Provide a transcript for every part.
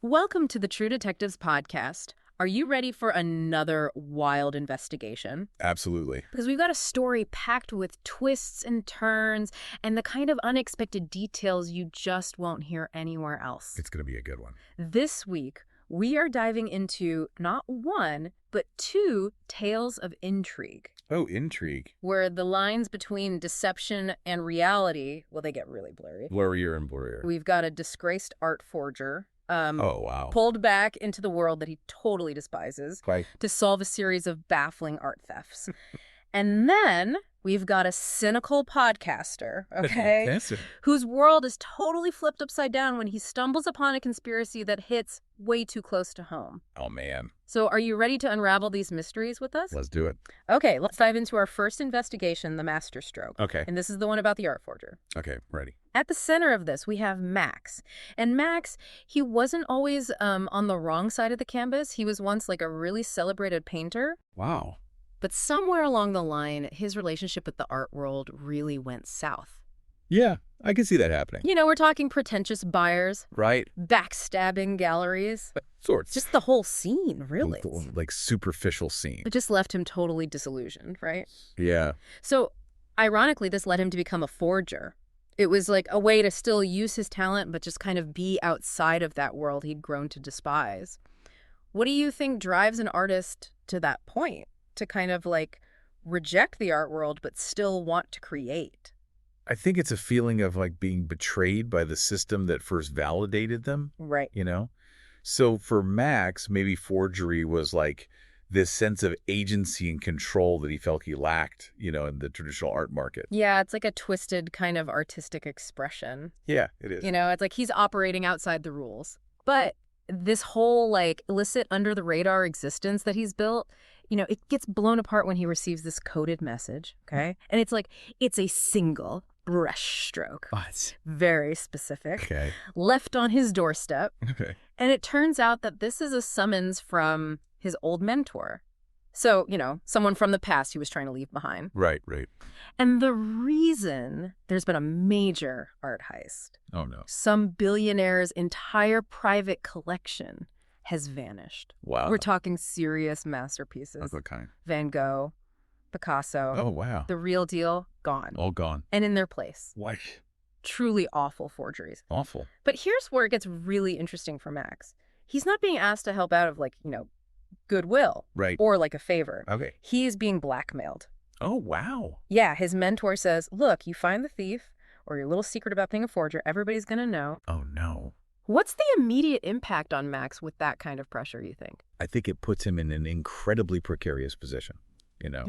Welcome to the True Detectives podcast. Are you ready for another wild investigation? Absolutely. Because we've got a story packed with twists and turns and the kind of unexpected details you just won't hear anywhere else. It's going to be a good one. This week, we are diving into not one, but two tales of intrigue. Oh, intrigue. Where the lines between deception and reality, well, they get really blurry. Blurrier and blurrier. We've got a disgraced art forger. Oh, wow. Pulled back into the world that he totally despises Why? to solve a series of baffling art thefts. And then we've got a cynical podcaster, okay, Fantastic. whose world is totally flipped upside down when he stumbles upon a conspiracy that hits way too close to home. Oh, man. So are you ready to unravel these mysteries with us? Let's do it. Okay, let's dive into our first investigation, the masterstroke. Okay. And this is the one about the art forger. Okay, ready. At the center of this, we have Max. And Max, he wasn't always on the wrong side of the canvas. He was once like a really celebrated painter. Wow. But somewhere along the line, his relationship with the art world really went south. Yeah, I can see that happening. You know, we're talking pretentious buyers, Right? backstabbing galleries. Sorts. Just the whole scene, really. Like superficial scene. It just left him totally disillusioned, right? Yeah. So, ironically, this led him to become a forger. It was like a way to still use his talent, but just kind of be outside of that world he'd grown to despise. What do you think drives an artist to that point? To kind of like reject the art world, but still want to create? I think it's a feeling of like being betrayed by the system that first validated them, Right. you know? So for Max, maybe forgery was like this sense of agency and control that he felt he lacked, you know, in the traditional art market. Yeah, it's like a twisted kind of artistic expression. Yeah, it is. You know, it's like he's operating outside the rules. But this whole like illicit under the radar existence that he's built, you know, it gets blown apart when he receives this coded message, okay? And it's like, it's a single brushstroke. What? Very specific. Okay. Left on his doorstep. Okay. And it turns out that this is a summons from his old mentor. So, you know, someone from the past he was trying to leave behind. Right, right. And the reason there's been a major art heist, Oh, no. some billionaire's entire private collection has vanished. Wow. We're talking serious masterpieces. Of what kind? Van Gogh, Picasso. Oh, wow. The real deal, gone. All gone. And in their place, What? truly awful forgeries. Awful. But here's where it gets really interesting for Max. He's not being asked to help out of, like, you know, goodwill Right. or like a favor. Okay. He is being blackmailed. Oh, wow. Yeah, his mentor says, look, you find the thief or your little secret about being a forger, everybody's going to know. Oh, no. What's the immediate impact on Max with that kind of pressure, you think? I think it puts him in an incredibly precarious position, you know?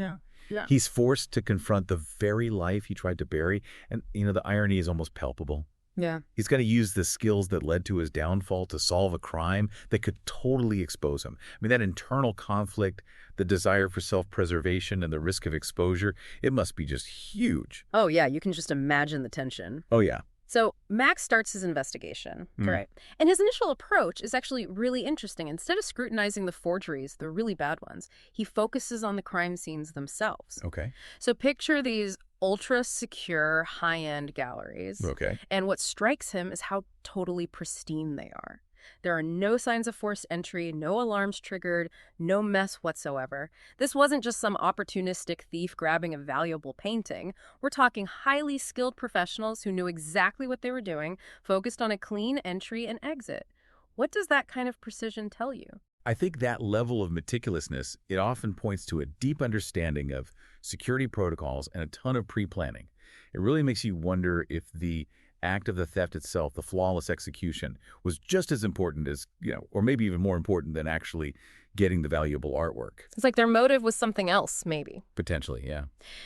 Yeah. He's forced to confront the very life he tried to bury, and, you know, the irony is almost palpable. Yeah. He's got to use the skills that led to his downfall to solve a crime that could totally expose him. I mean, that internal conflict, the desire for self-preservation and the risk of exposure, it must be just huge. Oh, yeah, you can just imagine the tension. Oh, yeah. So Max starts his investigation, right? And his initial approach is actually really interesting. Instead of scrutinizing the forgeries, the really bad ones, he focuses on the crime scenes themselves. Okay. So picture these ultra-secure, high-end galleries. Okay. And what strikes him is how totally pristine they are. There are no signs of forced entry, no alarms triggered, no mess whatsoever. This wasn't just some opportunistic thief grabbing a valuable painting. We're talking highly skilled professionals who knew exactly what they were doing, focused on a clean entry and exit. What does that kind of precision tell you? I think that level of meticulousness, it often points to a deep understanding of security protocols and a ton of pre-planning. It really makes you wonder if the act of the theft itself, the flawless execution, was just as important as, you know, or maybe even more important than actually getting the valuable artwork. It's like their motive was something else, maybe. Potentially, yeah.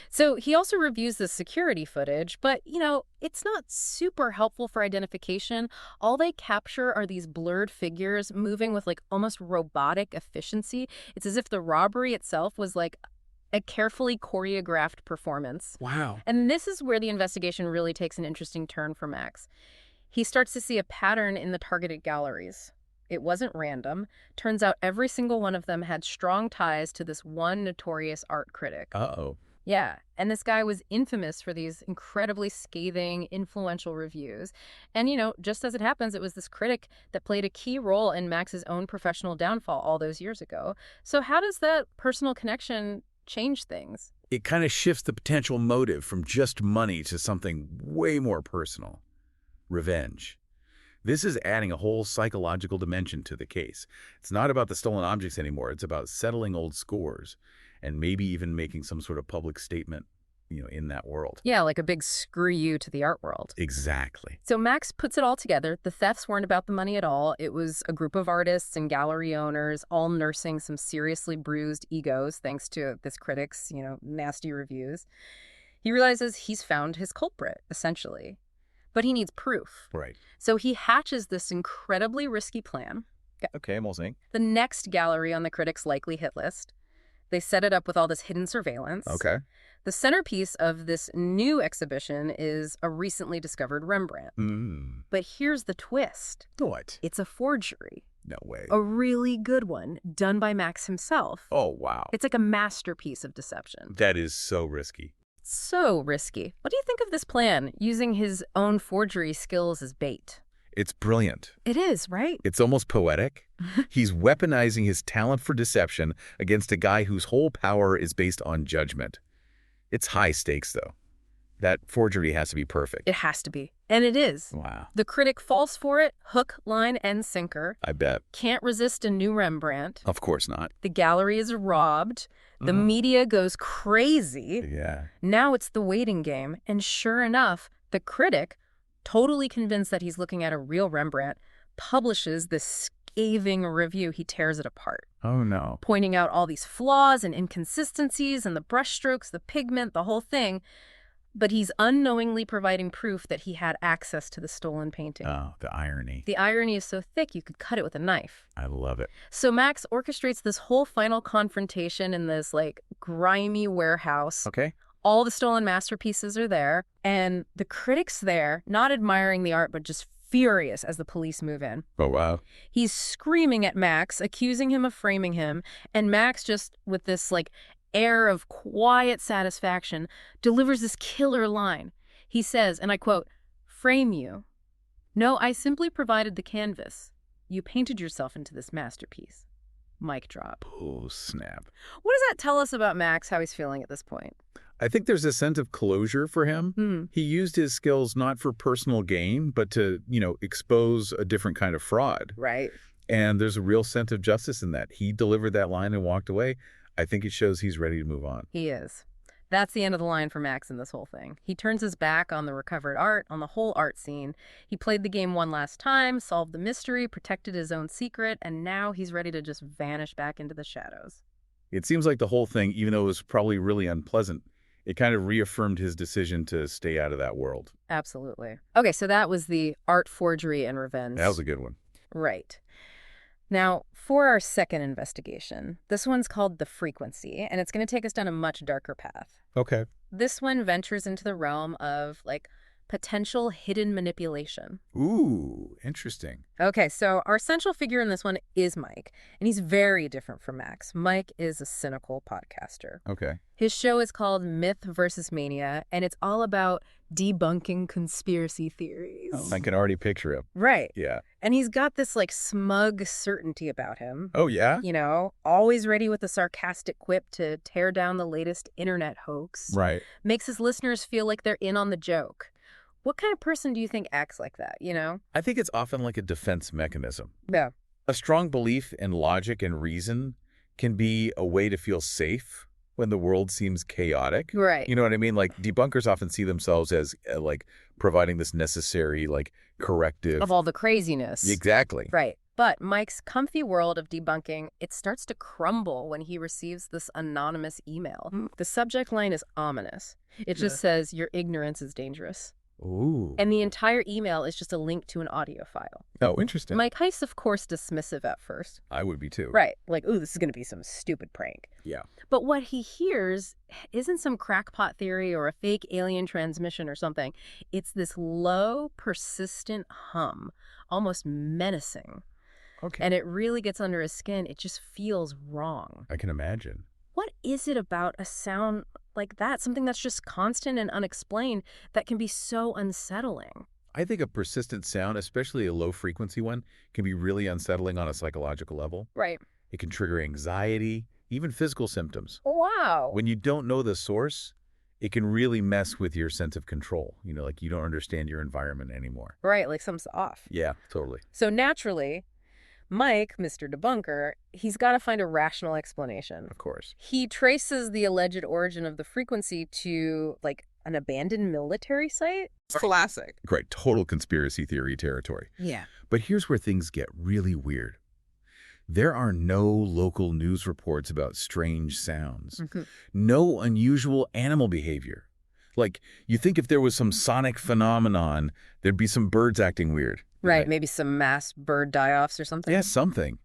So he also reviews the security footage, but, you know, it's not super helpful for identification. All they capture are these blurred figures moving with like almost robotic efficiency. It's as if the robbery itself was like a carefully choreographed performance. Wow. And this is where the investigation really takes an interesting turn for Max. He starts to see a pattern in the targeted galleries. It wasn't random. Turns out every single one of them had strong ties to this one notorious art critic. Uh-oh. Yeah, and this guy was infamous for these incredibly scathing, influential reviews. And, just as it happens, it was this critic that played a key role in Max's own professional downfall all those years ago. So how does that personal connection change things? It kind of shifts the potential motive from just money to something way more personal. Revenge. This is adding a whole psychological dimension to the case. It's not about the stolen objects anymore. It's about settling old scores and maybe even making some sort of public statement, in that world. Yeah, like a big screw you to the art world. Exactly. So Max puts it all together. The thefts weren't about the money at all. It was a group of artists and gallery owners all nursing some seriously bruised egos thanks to this critic's, nasty reviews. He realizes he's found his culprit, essentially. But he needs proof. Right. So he hatches this incredibly risky plan. Okay, I'm listening. The next gallery on the critic's likely hit list. They set it up with all this hidden surveillance. Okay. The centerpiece of this new exhibition is a recently discovered Rembrandt. But here's the twist. What? It's a forgery. No way. A really good one, done by Max himself. Oh, wow. It's like a masterpiece of deception. That is so risky. So risky. What do you think of this plan, using his own forgery skills as bait? It's brilliant. It is, right? It's almost poetic. He's weaponizing his talent for deception against a guy whose whole power is based on judgment. It's high stakes, though. That forgery has to be perfect. It has to be. And it is. Wow. The critic falls for it, hook, line, and sinker. I bet. Can't resist a new Rembrandt. Of course not. The gallery is robbed. The media goes crazy. Yeah. Now it's the waiting game. And sure enough, the critic, totally convinced that he's looking at a real Rembrandt, publishes this scathing review. He tears it apart. Oh, no. Pointing out all these flaws and inconsistencies and the brushstrokes, the pigment, the whole thing. But he's unknowingly providing proof that he had access to the stolen painting. Oh, the irony. The irony is so thick you could cut it with a knife. I love it. So Max orchestrates this whole final confrontation in this, grimy warehouse. Okay. All the stolen masterpieces are there, and the critic's there, not admiring the art, but just furious as the police move in. Oh, wow. He's screaming at Max, accusing him of framing him, and Max, just with this, air of quiet satisfaction, delivers this killer line. He says, and I quote, "Frame you. No, I simply provided the canvas. You painted yourself into this masterpiece." Mic drop. Oh, snap. What does that tell us about Max, how he's feeling at this point? I think there's a sense of closure for him. He used his skills not for personal gain, but to, expose a different kind of fraud. Right. And there's a real sense of justice in that. He delivered that line and walked away. I think it shows he's ready to move on. He is. That's the end of the line for Max in this whole thing. He turns his back on the recovered art, on the whole art scene. He played the game one last time, solved the mystery, protected his own secret, and now he's ready to just vanish back into the shadows. It seems like the whole thing, even though it was probably really unpleasant, it kind of reaffirmed his decision to stay out of that world. Absolutely. Okay, so that was the art forgery and revenge. That was a good one. Right. Now, for our second investigation, this one's called The Frequency, and it's going to take us down a much darker path. Okay. This one ventures into the realm of, potential hidden manipulation. Ooh, interesting. Okay, so our central figure in this one is Mike, and he's very different from Max. Mike is a cynical podcaster. Okay. His show is called Myth versus Mania, and it's all about debunking conspiracy theories. Oh, I can already picture him. Right. Yeah. And he's got this, smug certainty about him. Oh, yeah? Always ready with a sarcastic quip to tear down the latest internet hoax. Right. Makes his listeners feel like they're in on the joke. What kind of person do you think acts like that, I think it's often like a defense mechanism. Yeah. A strong belief in logic and reason can be a way to feel safe when the world seems chaotic. Right. You know what I mean? Like, debunkers often see themselves as, providing this necessary, corrective. Of all the craziness. Exactly. Right. But Mike's comfy world of debunking, it starts to crumble when he receives this anonymous email. The subject line is ominous. It just says, "Your ignorance is dangerous." Ooh. And the entire email is just a link to an audio file. Oh, interesting. Mike Heist's, of course, dismissive at first. I would be too. Right. Ooh, this is going to be some stupid prank. Yeah. But what he hears isn't some crackpot theory or a fake alien transmission or something. It's this low, persistent hum, almost menacing. Okay. And it really gets under his skin. It just feels wrong. I can imagine. What is it about a sound like that, something that's just constant and unexplained, that can be so unsettling? I think a persistent sound, especially a low-frequency one, can be really unsettling on a psychological level. Right. It can trigger anxiety, even physical symptoms. Wow. When you don't know the source, it can really mess with your sense of control. Like you don't understand your environment anymore. Right, like something's off. Yeah, totally. So naturally, Mike, Mr. Debunker, he's got to find a rational explanation. Of course. He traces the alleged origin of the frequency to, like, an abandoned military site. Classic. Great, total conspiracy theory territory. Yeah. But here's where things get really weird. There are no local news reports about strange sounds. No unusual animal behavior. Like, you think if there was some sonic phenomenon, there'd be some birds acting weird. Right, maybe some mass bird die-offs or something. Yeah, something.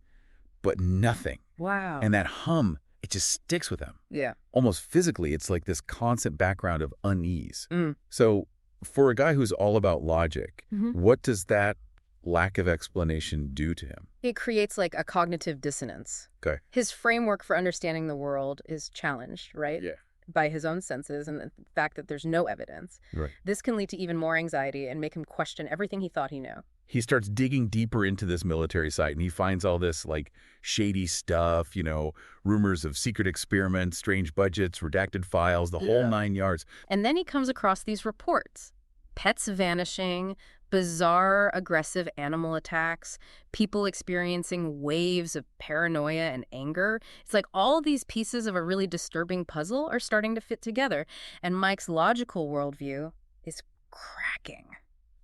But nothing. Wow. And that hum, it just sticks with them. Yeah. Almost physically, it's like this constant background of unease. Mm. So for a guy who's all about logic, Mhm. what does that lack of explanation do to him? It creates, like, a cognitive dissonance. Okay. His framework for understanding the world is challenged, right? Yeah. By his own senses and the fact that there's no evidence. Right. This can lead to even more anxiety and make him question everything he thought he knew. He starts digging deeper into this military site, and he finds all this, like, shady stuff, rumors of secret experiments, strange budgets, redacted files, the whole 9 yards. And then he comes across these reports. Pets vanishing, bizarre aggressive animal attacks, people experiencing waves of paranoia and anger. It's like all these pieces of a really disturbing puzzle are starting to fit together. And Mike's logical worldview is cracking.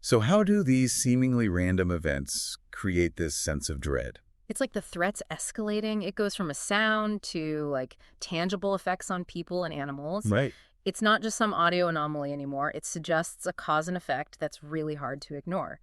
So how do these seemingly random events create this sense of dread? It's like the threat's escalating. It goes from a sound to, like, tangible effects on people and animals. Right. It's not just some audio anomaly anymore. It suggests a cause and effect that's really hard to ignore.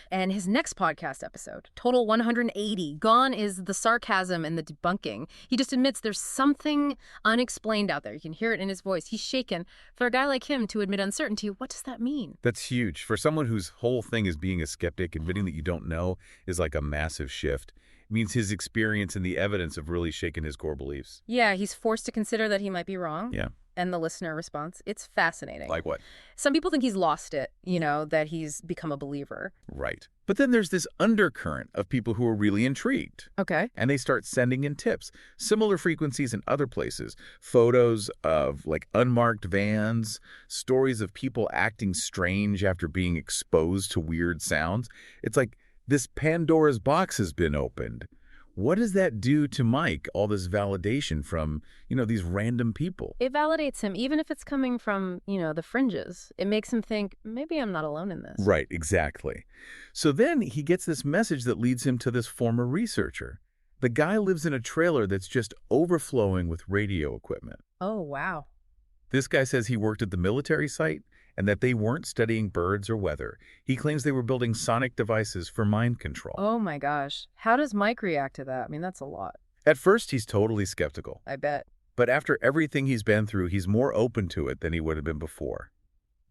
And his next podcast episode, Total 180, gone is the sarcasm and the debunking. He just admits there's something unexplained out there. You can hear it in his voice. He's shaken. For a guy like him to admit uncertainty, what does that mean? That's huge. For someone whose whole thing is being a skeptic, admitting that you don't know is like a massive shift. It means his experience and the evidence have really shaken his core beliefs. Yeah, he's forced to consider that he might be wrong. Yeah. And the listener response, it's fascinating. Like what? Some people think he's lost it, that he's become a believer. Right. But then there's this undercurrent of people who are really intrigued. Okay. And they start sending in tips. Similar frequencies in other places. Photos of, like, unmarked vans. Stories of people acting strange after being exposed to weird sounds. It's like this Pandora's box has been opened. What does that do to Mike, all this validation from, these random people? It validates him, even if it's coming from, the fringes. It makes him think, maybe I'm not alone in this. Right, exactly. So then he gets this message that leads him to this former researcher. The guy lives in a trailer that's just overflowing with radio equipment. Oh, wow. This guy says he worked at the military site and that they weren't studying birds or weather. He claims they were building sonic devices for mind control. Oh, my gosh. How does Mike react to that? I mean, that's a lot. At first, he's totally skeptical. I bet. But after everything he's been through, he's more open to it than he would have been before.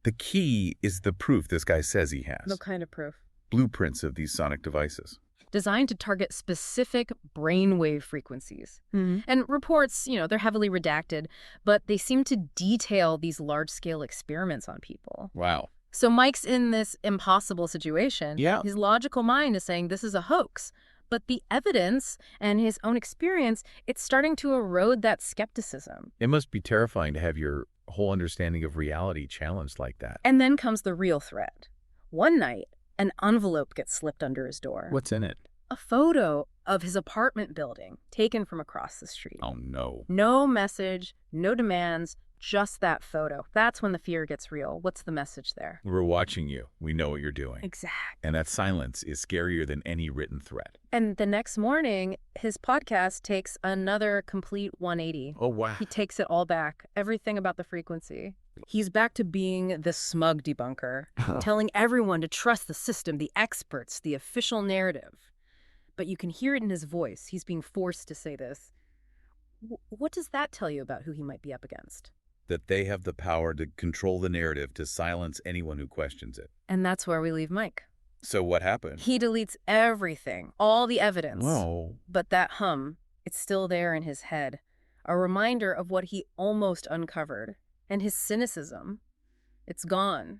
The key is the proof this guy says he has. What kind of proof? Blueprints of these sonic devices. Designed to target specific brainwave frequencies. And reports, they're heavily redacted, but they seem to detail these large-scale experiments on people. Wow. So Mike's in this impossible situation. Yeah. His logical mind is saying this is a hoax. But the evidence and his own experience, it's starting to erode that skepticism. It must be terrifying to have your whole understanding of reality challenged like that. And then comes the real threat. One night, an envelope gets slipped under his door. What's in it? A photo of his apartment building taken from across the street. Oh, no. No message, no demands, just that photo. That's when the fear gets real. What's the message there? We're watching you. We know what you're doing. Exactly. And that silence is scarier than any written threat. And the next morning, his podcast takes another complete 180. Oh, wow. He takes it all back, everything about the frequency. He's back to being the smug debunker, telling everyone to trust the system, the experts, the official narrative. But you can hear it in his voice. He's being forced to say this. What does that tell you about who he might be up against? That they have the power to control the narrative, to silence anyone who questions it. And that's where we leave Mike. So what happened? He deletes everything, all the evidence. Whoa. But that hum, it's still there in his head. a reminder of what he almost uncovered. And his cynicism, it's gone,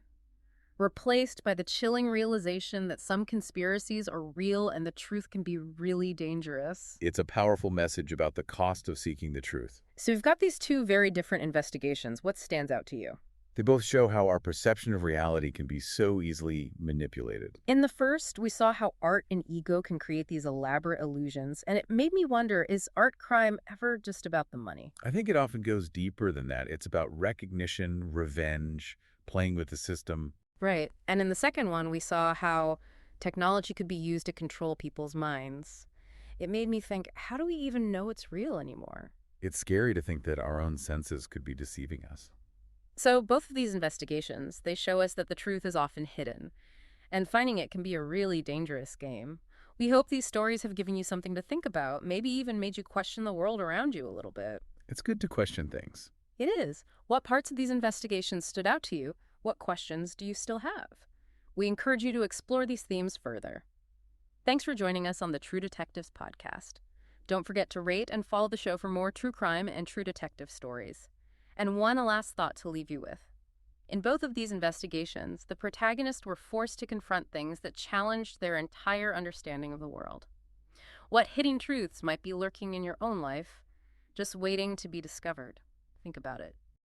replaced by the chilling realization that some conspiracies are real and the truth can be really dangerous. It's a powerful message about the cost of seeking the truth. So we've got these two very different investigations. What stands out to you? They both show how our perception of reality can be so easily manipulated. In the first, we saw how art and ego can create these elaborate illusions, and it made me wonder, is art crime ever just about the money? I think it often goes deeper than that. It's about recognition, revenge, playing with the system. Right. And in the second one, we saw how technology could be used to control people's minds. It made me think, how do we even know it's real anymore? It's scary to think that our own senses could be deceiving us. So both of these investigations, they show us that the truth is often hidden, and finding it can be a really dangerous game. We hope these stories have given you something to think about, maybe even made you question the world around you a little bit. It's good to question things. It is. What parts of these investigations stood out to you? What questions do you still have? We encourage you to explore these themes further. Thanks for joining us on the True Detectives podcast. Don't forget to rate and follow the show for more true crime and true detective stories. And one last thought to leave you with. In both of these investigations, the protagonists were forced to confront things that challenged their entire understanding of the world. What hidden truths might be lurking in your own life, just waiting to be discovered? Think about it.